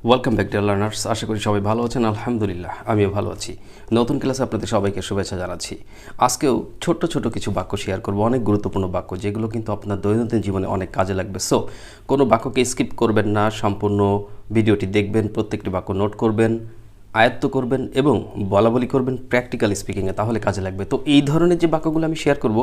Welcome back dear learners. আশা করি সবাই ভালো আছেন। আলহামদুলিল্লাহ আমিও ভালো আছি। নতুন ক্লাসে আপনাদের সবাইকে শুভেচ্ছা জানাচ্ছি। আজকেও ছোট্ট ছোট কিছু বাক্য শেয়ার করব, অনেক গুরুত্বপূর্ণ বাক্য যেগুলো কিন্তু আপনার দৈনন্দিন জীবনে অনেক কাজে লাগবে। সো কোনো বাক্যকে স্কিপ করবেন না, সম্পূর্ণ ভিডিওটি দেখবেন, প্রত্যেকটি বাক্য নোট করবেন, আয়ত্ত করবেন এবং বলাবলি করবেন প্র্যাকটিক্যাল স্পিকিংয়ে, তাহলে কাজে লাগবে। তো এই ধরনের যে বাক্যগুলো আমি শেয়ার করব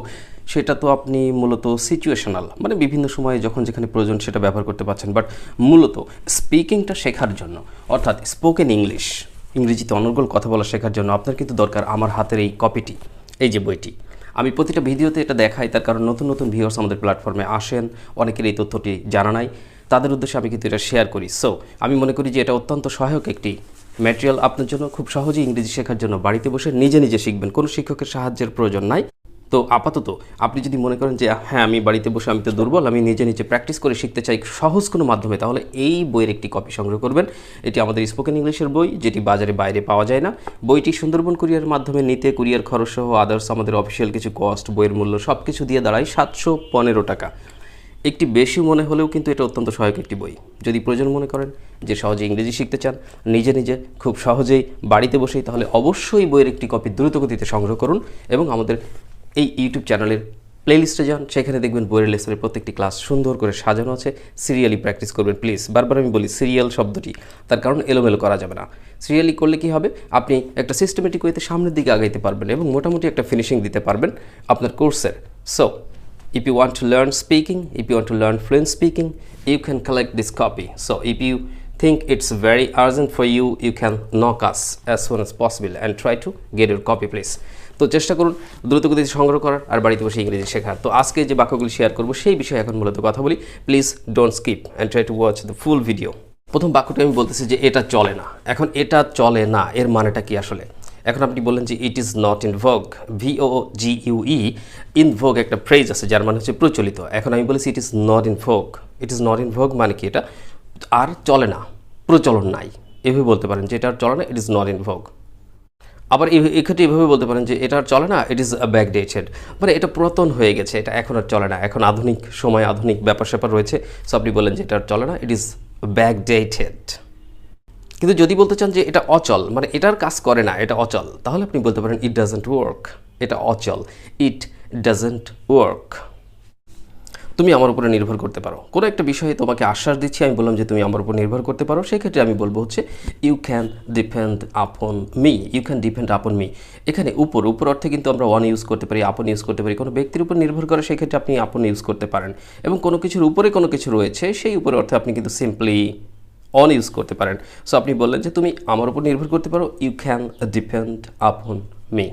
সেটা তো আপনি মূলত সিচুয়েশনাল, মানে বিভিন্ন সময়ে যখন যেখানে প্রয়োজন সেটা ব্যবহার করতে পারছেন, বাট মূলত স্পিকিংটা শেখার জন্য, অর্থাৎ স্পোকেন ইংলিশ, ইংরেজিতে অনর্গল কথা বলা শেখার জন্য আপনার কিন্তু দরকার আমার হাতের এই কপিটি, এই যে বইটি। আমি প্রতিটা ভিডিওতে এটা দেখাই, তার কারণ নতুন নতুন ভিউয়ার্স আমাদের প্ল্যাটফর্মে আসেন, অনেকের এই তথ্যটি জানা নাই, তাদের উদ্দেশ্যে আমি কিন্তু এটা শেয়ার করি। সো আমি মনে করি যে এটা অত্যন্ত সহায়ক একটি ম্যাটেরিয়াল আপনার জন্য, খুব সহজেই ইংরেজি শেখার জন্য বাড়িতে বসে নিজে নিজে শিখবেন, কোনো শিক্ষকের সাহায্যের প্রয়োজন নাই। তো আপাতত আপনি যদি মনে করেন যে হ্যাঁ আমি বাড়িতে বসে আমি তো দুর্বল, আমি নিজে নিজে প্র্যাকটিস করে শিখতে চাই সহজ কোনো মাধ্যমে, তাহলে এই বইয়ের একটি কপি সংগ্রহ করবেন। এটি আমাদের স্পোকেন ইংলিশের বই, যেটি বাজারে বাইরে পাওয়া যায় না। বইটি সুন্দরবন কুরিয়ারের মাধ্যমে নিতে কুরিয়ার খরচ সহ আদার্স আমাদের অফিসিয়াল কিছু কস্ট, বইয়ের মূল্য সব কিছু দিয়ে দাঁড়ায় 715 টাকা। একটি বেশি মনে হলেও কিন্তু এটা অত্যন্ত সহায়ক একটি বই। যদি প্রয়োজন মনে করেন যে সহজে ইংরেজি শিখতে চান নিজে নিজে খুব সহজেই বাড়িতে বসেই, তাহলে অবশ্যই বইয়ের একটি কপি দ্রুতগতিতে সংগ্রহ করুন এবং আমাদের এই ইউটিউব চ্যানেলের প্লেলিস্টে যান, সেখানে দেখবেন বইয়ের লেসনের প্রত্যেকটি ক্লাস সুন্দর করে সাজানো আছে। সিরিয়ালি প্র্যাকটিস করবেন প্লিজ। বারবার আমি বলি সিরিয়াল শব্দটি, তার কারণ এলোমেলো করা যাবে না। সিরিয়ালি করলে কি হবে, আপনি একটা সিস্টেমেটিক ওয়েতে সামনের দিকে আগাইতে পারবেন এবং মোটামুটি একটা ফিনিশিং দিতে পারবেন আপনার কোর্সের। So if you want to learn speaking, if you want to learn fluent speaking, you can collect this copy. So if you think it's very urgent for you, you can knock us as soon as possible and try to get your copy please. তো চেষ্টা করুন দ্রুতগতিতে সংগ্রহ করার আর বাড়িতে বসে ইংরেজি শেখার। তো আজকে যে বাক্যগুলি শেয়ার করব সেই বিষয়ে এখন মূলত কথা বলি। Please don't skip and try to watch the full video. প্রথম বাক্যটি আমি বলতেছি যে এটা চলে না। এখন এটা চলে না এর মানেটা কি আসলে? এখন আপনি বললেন যে ইট ইজ নট ইন ভোগ, VOGUE, ইন ভোগ একটা ফ্রেজ আছে যার মানে হচ্ছে প্রচলিত। এখন আমি বলেছি ইট ইজ নট ইন ভোগ। ইট ইজ নট ইন ভোগ মানে কি, এটা আর চলে না, প্রচলন নাই, এভাবে বলতে পারেন যে এটা আর চলে না, ইট ইজ নট ইন ভোগ। আবার এক্ষেত্রে এভাবে বলতে পারেন যে এটা আর চলে না, ইট ইজ ব্যাকডেটেড, মানে এটা পুরাতন হয়ে গেছে, এটা এখন আর চলে না, এখন আধুনিক সময়, আধুনিক ব্যাপার স্যাপার রয়েছে। সো আপনি বললেন যে এটা আর চলে না, ইট ইজ ব্যাকডেটেড। কিন্তু যদি বলতে চান যে এটা অচল, মানে এটার কাজ করে না, এটা অচল, তাহলে আপনি বলতে পারেন ইট ডাজন্ট ওয়ার্ক। এটা অচল, ইট ডাজন্ট ওয়ার্ক। তুমি আমার উপরে নির্ভর করতে পারো, কোনো একটা বিষয়ে তোমাকে আশ্বাস দিচ্ছি, আমি বললাম যে তুমি আমার উপর নির্ভর করতে পারো, সেক্ষেত্রে আমি বলবো হচ্ছে you can depend upon me. You can depend upon me. এখানে উপর অর্থে কিন্তু আমরা ওয়ান ইউজ করতে পারি, আপন ইউজ করতে পারি। কোনো ব্যক্তির উপর নির্ভর করে সেক্ষেত্রে আপনি আপন ইউজ করতে পারেন, এবং কোনো কিছুর উপরে কোনো কিছু রয়েছে সেই উপরে অর্থে আপনি কিন্তু সিম্পলি অন ইউজ করতে পারেন। সো আপনি বললেন যে তুমি আমার উপর নির্ভর করতে পারো, you can depend upon me.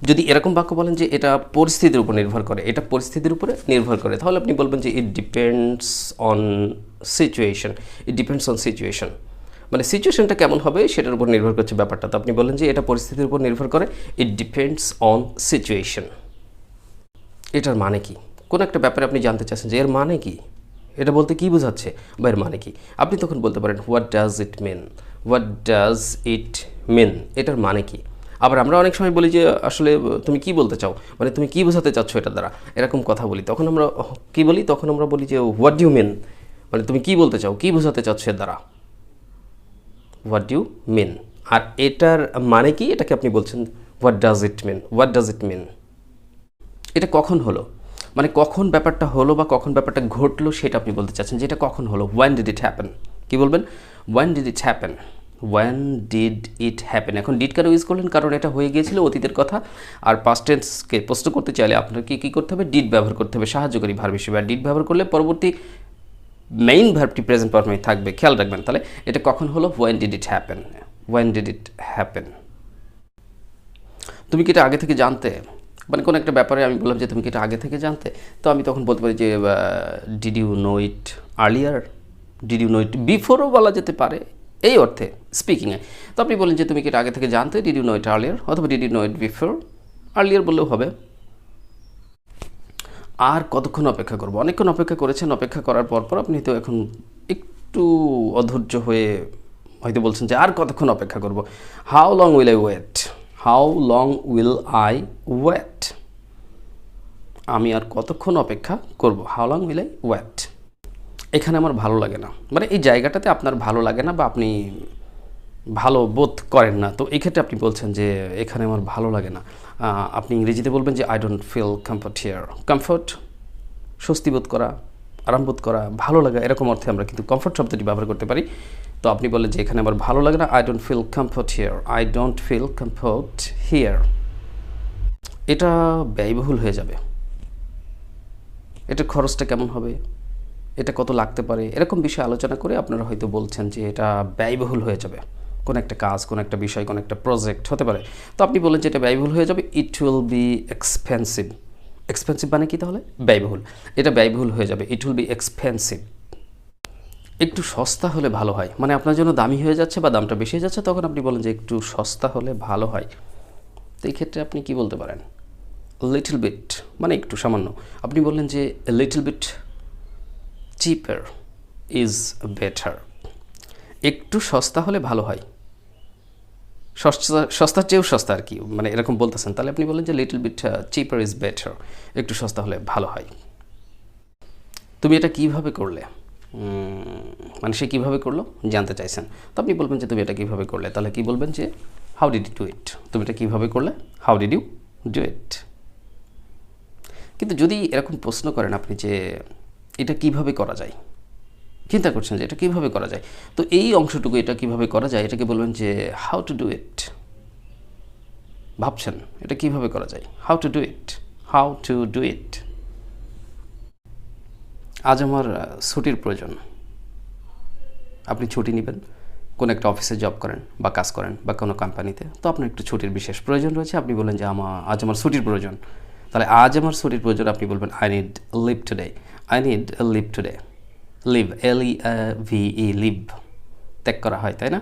যদি এরকম বাক্য বলেন যে এটা পরিস্থিতির উপর নির্ভর করে, এটা পরিস্থিতির উপরে নির্ভর করে, তাহলে আপনি বলবেন যে it depends on situation. It depends on situation, মানে সিচুয়েশনটা কেমন হবে সেটার উপর নির্ভর করছে ব্যাপারটা। তো আপনি বলেন যে এটা পরিস্থিতির উপর নির্ভর করে, ইট ডিপেন্ডস অন সিচুয়েশন। এটার মানে কি? কোনো একটা ব্যাপারে আপনি জানতে চাচ্ছেন যে এর মানে কি, এটা বলতে কী বোঝাচ্ছে বা এর মানে কি, আপনি তখন বলতে পারেন what does it mean, what does it mean, এটার মানে কি। আবার আমরা অনেক সময় বলি যে আসলে তুমি কি বলতে চাও, মানে তুমি কি বোঝাতে চাচ্ছ এটার দ্বারা, এরকম কথা বলি। তখন আমরা কি বলি, তখন আমরা বলি যে হোয়াট ডিউ মিন, মানে তুমি কি বলতে চাও, কি বোঝাতে চাচ্ছ এর দ্বারা, হোয়াট ডিউ মিন। আর এটার মানে কি, এটাকে আপনি বলছেন what does it mean, what does it mean. এটা কখন হলো, মানে কখন ব্যাপারটা হলো বা কখন ব্যাপারটা ঘটলো সেটা আপনি বলতে চাচ্ছেন, যে এটা কখন হলো। ওয়েন ডিড ইট হ্যাপেন, কী বলবেন, when did it happen, when did it happen. এখন ডিড কেন ইউজ করলেন, কারণ এটা হয়ে গিয়েছিল অতীতের কথা, আর পাস্ট টেন্সকে প্রশ্ন করতে চাইলে আপনাকে কী করতে হবে, ডিড ব্যবহার করতে হবে সাহায্যকারী ভার্ব হিসেবে। আর ডিড ব্যবহার করলে পরবর্তী মেইন ভার্বটি প্রেজেন্ট পারফর্মে থাকবে, খেয়াল রাখবেন। তাহলে এটা কখন হলো, when did it happen, when did it happen. তুমি কি এটা আগে থেকে জানতে, মানে কোনো একটা ব্যাপারে আমি বললাম যে তুমি কি এটা আগে থেকে জানতে, তো আমি তখন বলতে পারি যে did you know it earlier, did you know it বিফোরও বলা যেতে পারে এই অর্থে স্পিকিংয়ে। তো আপনি বলেন যে তুমি কি এটা আগে থেকে জানতে, did you know it earlier, অথবা did you know it before, earlier বললেও হবে। আর কতক্ষণ অপেক্ষা করবো, অনেকক্ষণ অপেক্ষা করেছেন, অপেক্ষা করার পর আপনি তো এখন একটু অধৈর্য হয়ে হয়তো বলছেন যে আর কতক্ষণ অপেক্ষা করবো, how long will I wait, how long will I wait, আমি আর কতক্ষণ অপেক্ষা করব, how long will I wait. এখানে আমার ভালো লাগে না, মানে এই জায়গাটাতে আপনার ভালো লাগে না বা আপনি ভালো বোধ করেন না, তো এই ক্ষেত্রে আপনি বলছেন যে এখানে আমার ভালো লাগে না। আপনি ইংরেজিতে বলবেন যে I don't feel comfort here. Comfort স্বস্তি বোধ করা, আরাম বোধ করা, ভালো লাগা, এরকম অর্থে আমরা কিন্তু কমফর্ট শব্দটি ব্যবহার করতে পারি। তো আপনি বললেন যে এখানে আমার ভালো লাগে না, I don't feel comfort here, I don't feel comfort here. এটা ব্যয়বহুল হয়ে যাবে, এটার খরচটা কেমন হবে, এটা কত লাগতে পারে, এরকম বিষয়ে আলোচনা করে আপনারা হয়তো বলছেন যে এটা ব্যয়বহুল হয়ে যাবে। কোনো একটা কাজ, কোনো একটা বিষয়, কোনো একটা প্রজেক্ট হতে পারে। তো আপনি বলেন যে এটা ব্যয়বহুল হয়ে যাবে, it will be expensive. Expensive মানে কি তাহলে? ব্যয়বহুল। এটা ব্যয়বহুল হয়ে যাবে, ইট উইল বি এক্সপেন্সিভ। একটু সস্তা হলে ভালো হয়, মানে আপনার জন্য দামি হয়ে যাচ্ছে বা দামটা বেশি হয়ে যাচ্ছে, তখন আপনি বলেন যে একটু সস্তা হলে ভালো হয়। তো এই ক্ষেত্রে আপনি কি বলতে পারেন? লিটল বিট মানে একটু, সামান্য। আপনি বললেন যে little bit cheaper is better. একটু সস্তা হলে ভালো হয়, সস্তার চেয়েও সস্তা আর কি, মানে এরকম বলতেছেন। তাহলে আপনি বলেন যে little bit cheaper is better, একটু সস্তা হলে ভালো হয়। তুমি এটা কিভাবে করলে, মানে সে কীভাবে করলো জানতে চাইছেন। তো আপনি বলবেন যে তুমি এটা কীভাবে করলে, তাহলে কি বলবেন যে how did you do it. তুমি এটা কীভাবে করলে, how did you do it. কিন্তু যদি এরকম প্রশ্ন করেন আপনি যে এটা কিভাবে করা যায়, চিন্তা করছেন যে এটা কীভাবে করা যায়, তো এই অংশটুকু এটা কিভাবে করা যায় এটাকে বলবেন যে হাউ টু ডু ইট। ভাবছেন এটা কিভাবে করা যায়, how to do it, how to do it. আজ আমার ছুটির প্রয়োজন। আপনি ছুটি নেবেন, কোনো একটা অফিসে জব করেন বা কাজ করেন বা কোনো কোম্পানিতে, তো আপনার একটু ছুটির বিশেষ প্রয়োজন রয়েছে। আপনি বলেন যে আজ আমার ছুটির প্রয়োজন। তাহলে আজ আমার ছুটির প্রয়োজন, আপনি বলবেন I need leave today. I need leave today. Leave, LEVE, leave ত্যাগ করা হয়, তাই না?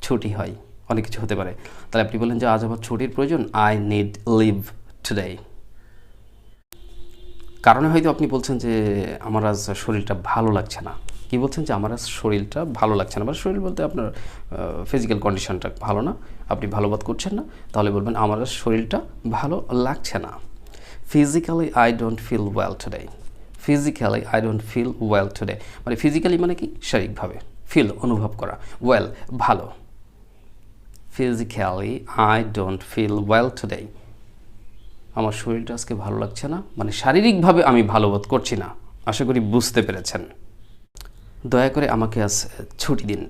ছুটি হয়, অনেক কিছু হতে পারে। তাহলে আপনি বলেন যে আজ আমার ছুটির প্রয়োজন, আই নিড লিভ টুডে। কারণে হয়তো আপনি বলছেন যে আমার আজ শরীরটা ভালো লাগছে না। কি বলছেন যে আমার আজ শরীরটা ভালো লাগছে না, মানে শরীর বলতে আপনার ফিজিক্যাল কন্ডিশনটা ভালো না, আপনি ভালো বোধ করছেন না। তাহলে বলবেন আমার আজ শরীরটা ভালো লাগছে না। Physically I don't feel well today. Physically I don't feel well today, মানে ফিজিক্যালি মানে কি, শারীরিকভাবে, ফিল অনুভব করা, ওয়েল ভালো। Physically I don't feel well today, আমার শরীরটা আজকে ভালো লাগছে না, মানে শারীরিকভাবে আমি ভালো বোধ করছি না। আশা করি বুঝতে পেরেছেন। দয়া করে আমাকে আজ ছুটি দিন।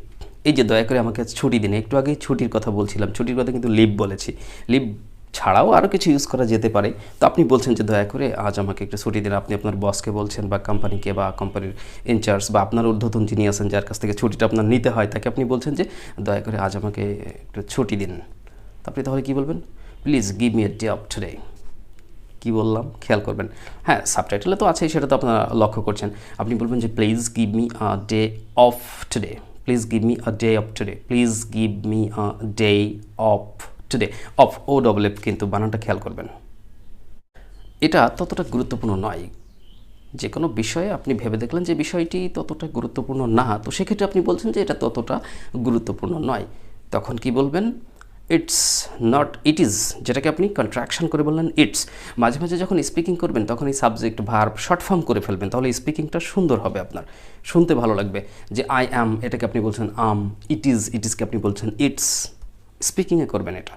এই যে দয়া করে আমাকে আজ ছুটি দিন, একটু আগে ছুটির কথা বলছিলাম, ছুটির কথা কিন্তু লিভ বলেছি। লিভ ছাড়াও আরও কিছু ইউজ করা যেতে পারে। তো আপনি বলছেন যে দয়া করে আজ আমাকে একটু ছুটি দিন। আপনি আপনার বসকে বলছেন বা কোম্পানিকে বা কোম্পানির ইনচার্জ বা আপনার ঊর্ধ্বতন যিনি আছেন যার কাছ থেকে ছুটিটা আপনার নিতে হয়, তাকে আপনি বলছেন যে দয়া করে আজ আমাকে একটু ছুটি দিন। তো আপনি তাহলে কী বলবেন? Please give me a day off today. কী বললাম খেয়াল করবেন। হ্যাঁ, সাবটাইটেলে তো আছেই, সেটা তো আপনারা লক্ষ্য করছেন। আপনি বলবেন যে please give me a day off today. Please give me a day off today. Please give me a day off today. Of, OFF কিন্তু বানানটা খেয়াল করবেন। এটা ততটা গুরুত্বপূর্ণ নয়। যে কোনো বিষয়ে আপনি ভেবে দেখলেন যে বিষয়টি ততটা গুরুত্বপূর্ণ না, তো সেক্ষেত্রে আপনি বলছেন যে এটা ততটা গুরুত্বপূর্ণ নয়। তখন কি বলবেন? ইটস নট, ইট ইজ, যেটাকে আপনি কন্ট্রাকশন করে বললেন ইটস। মাঝে মাঝে যখন স্পিকিং করবেন তখন এই সাবজেক্ট ভার্ব শর্ট ফর্ম করে ফেলবেন, তাহলে স্পিকিংটা সুন্দর হবে, আপনার শুনতে ভালো লাগবে। যে আই অ্যাম, এটাকে আপনি বলছেন ইট ইজ, ইট ইজকে আপনি বলছেন ইটস। স্পিকিংয়ে করবেন এটা,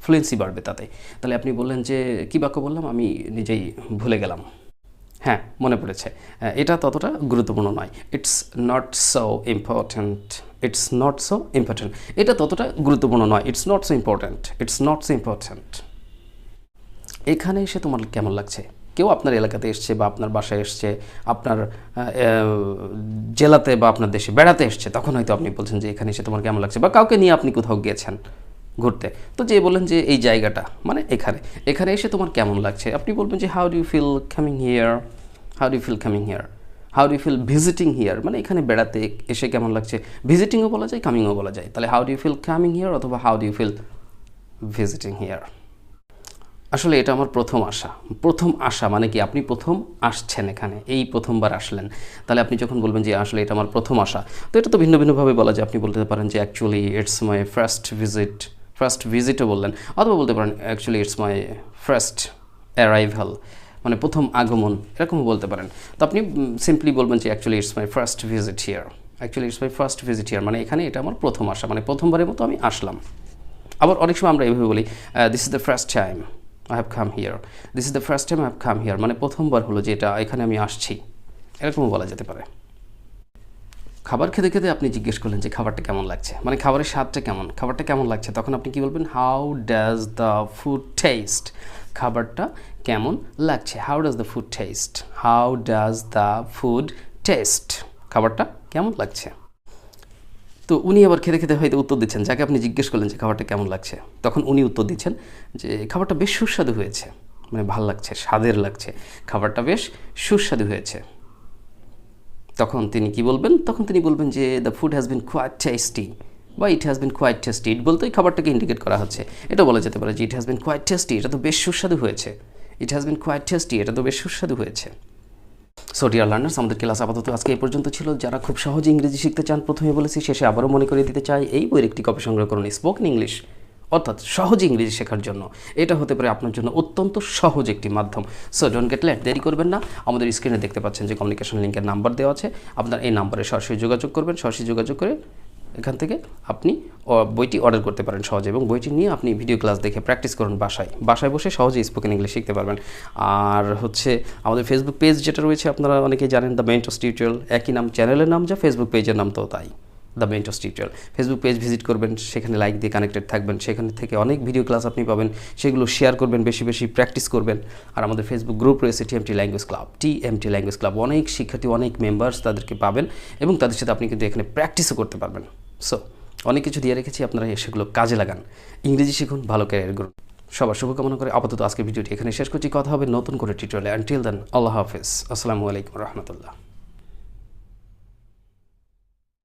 ফ্লুয়েন্সি বাড়বে তাতে। তাহলে আপনি বললেন যে কী বাক্য বললাম আমি নিজেই ভুলে গেলাম। হ্যাঁ, মনে পড়েছে, এটা ততটা গুরুত্বপূর্ণ নয়। It's not so important. It's not so important, এটা ততটা গুরুত্বপূর্ণ নয়। It's not so important. It's not so important. এখানে এসে তোমার কেমন লাগছে? কেউ আপনার এলাকাতে এসছে বা আপনার বাসায় এসছে, আপনার জেলাতে বা আপনার দেশে বেড়াতে এসছে, তখন হয়তো আপনি বলছেন যে এখানে এসে তোমার কেমন লাগছে, বা কাউকে নিয়ে আপনি কোথাও গিয়েছেন ঘুরতে, তো যে বলেন যে এই জায়গাটা মানে এখানে এসে তোমার কেমন লাগছে, আপনি বলবেন যে how do you feel coming here. How do you feel coming here. How do you feel visiting here, মানে এখানে বেড়াতে এসে কেমন লাগছে। ভিজিটিংও বলা যায়, কামিংও বলা যায়। তাহলে how do you feel coming here অথবা how do you feel visiting here. আসলে এটা আমার প্রথম আশা মানে কি, আপনি প্রথম আসছেন এখানে, এই প্রথমবার আসলেন। তাহলে আপনি যখন বলবেন যে আসলে এটা আমার প্রথম আসা, তো এটা তো ভিন্ন ভিন্নভাবে বলা যায়। আপনি বলতে পারেন যে অ্যাকচুয়ালি ইটস মাই ফার্স্ট ভিজিটও বললেন, অথবা বলতে পারেন actually it's my first arrival, মানে প্রথম আগমন এরকমও বলতে পারেন। তো আপনি সিম্পলি বলবেন যে actually it's my first visit here, actually it's my first visit here, মানে এখানে এটা আমার প্রথম আসা, মানে প্রথমবারের মতো আমি আসলাম। আবার অনেক সময় আমরা এইভাবে বলি this is the first time I have come here, this is the first time I have come here, মানে প্রথমবার হলো যে এটা এখানে আমি আসছি, এরকমও বলা যেতে পারে। খাবার খেতে খেতে আপনি জিজ্ঞেস করলেন যে খাবারটা কেমন লাগছে, মানে খাবারের স্বাদটা কেমন, খাবারটা কেমন লাগছে, তখন আপনি কি বলবেন how does the food taste, খাবারটা কেমন লাগছে, how does the food taste, how does the food taste, খাবারটা কেমন লাগছে। তো উনি আবার খেতে খেতে হয়তো উত্তর দিচ্ছেন, যাকে আপনি জিজ্ঞেস করলেন যে খাবারটা কেমন লাগছে, তখন উনি উত্তর দিচ্ছেন যে খাবারটা বেশ সুস্বাদু হয়েছে, মানে ভাল লাগছে, স্বাদের লাগছে, খাবারটা বেশ সুস্বাদু হয়েছে। তখন তিনি কি বলবেন, তখন তিনি বলবেন যে the food has been quite tasty, বা it has been quite tasty, it বলতেই খাবারটাকে ইন্ডিকেট করা হচ্ছে, এটা বলা যেতে পারে যে it has been quite tasty, এটা তো বেশ সুস্বাদু হয়েছে, it has been quite tasty, এটা তো বেশ সুস্বাদু হয়েছে। সো ডিয়ার লার্নার্স, আমাদের ক্লাস আপাতত আজকে এই পর্যন্ত ছিল। যারা খুব সহজে ইংরেজি শিখতে চান, প্রথমে বলেছি শেষে আবারও মনে করিয়ে দিতে চাই, এই বইয়ের একটি কপি সংগ্রহ করুন, স্পোকেন ইংলিশ, অর্থাৎ সহজে ইংরেজি শেখার জন্য। এটা হতে পারে আপনার জন্য অত্যন্ত সহজ একটি মাধ্যম। সো ডোন্ট গেট লেট, দেরি করবেন না। আমাদের স্ক্রিনে দেখতে পাচ্ছেন যে কমিউনিকেশন লিঙ্কের নাম্বার দেওয়া আছে, আপনার এই নাম্বারে সরাসরি যোগাযোগ করবেন, সরাসরি যোগাযোগ করে এখান থেকে আপনি বইটি অর্ডার করতে পারেন সহজে, এবং বইটি নিয়ে আপনি ভিডিও ক্লাস দেখে প্র্যাকটিস করুন বাসায় বসে সহজে স্পোকেন ইংলিশ শিখতে পারবেন। আর হচ্ছে আমাদের ফেসবুক পেজ যেটা রয়েছে, আপনারা অনেকেই জানেন, দ্য মেন্টরস টিউটোরিয়াল, একই নাম, চ্যানেলের নাম যা, ফেসবুক পেজের নাম তো তাই, the mentors tutorial. Facebook page visit করবেন, সেখানে লাইক দিয়ে কানেক্টেড থাকবেন, সেখান থেকে অনেক ভিডিও ক্লাস আপনি পাবেন, সেগুলো শেয়ার করবেন, বেশি বেশি প্র্যাকটিস করবেন। আর আমাদের ফেসবুক গ্রুপ রয়েছে TMT language club, TMT language club, অনেক শিক্ষার্থী, অনেক মেম্বার্স, তাদেরকে পাবেন এবং তাদের সাথে আপনি কিন্তু এখানে প্র্যাকটিসও করতে পারবেন। সো অনেক কিছু দিয়ে রেখেছি, আপনারা সেগুলো কাজে লাগান, ইংরেজি শিখুন, ভালো ক্যারিয়ার করুন। সবার শুভকামনা করে আপাতত আজকের ভিডিওটি এখানে শেষ করছি। কথা হবে নতুন করে টিউটোরিয়ালে। আনটিল দেন, আল্লাহ হাফেজ, আসসালামু আলাইকুম রহমতুল্লাহ।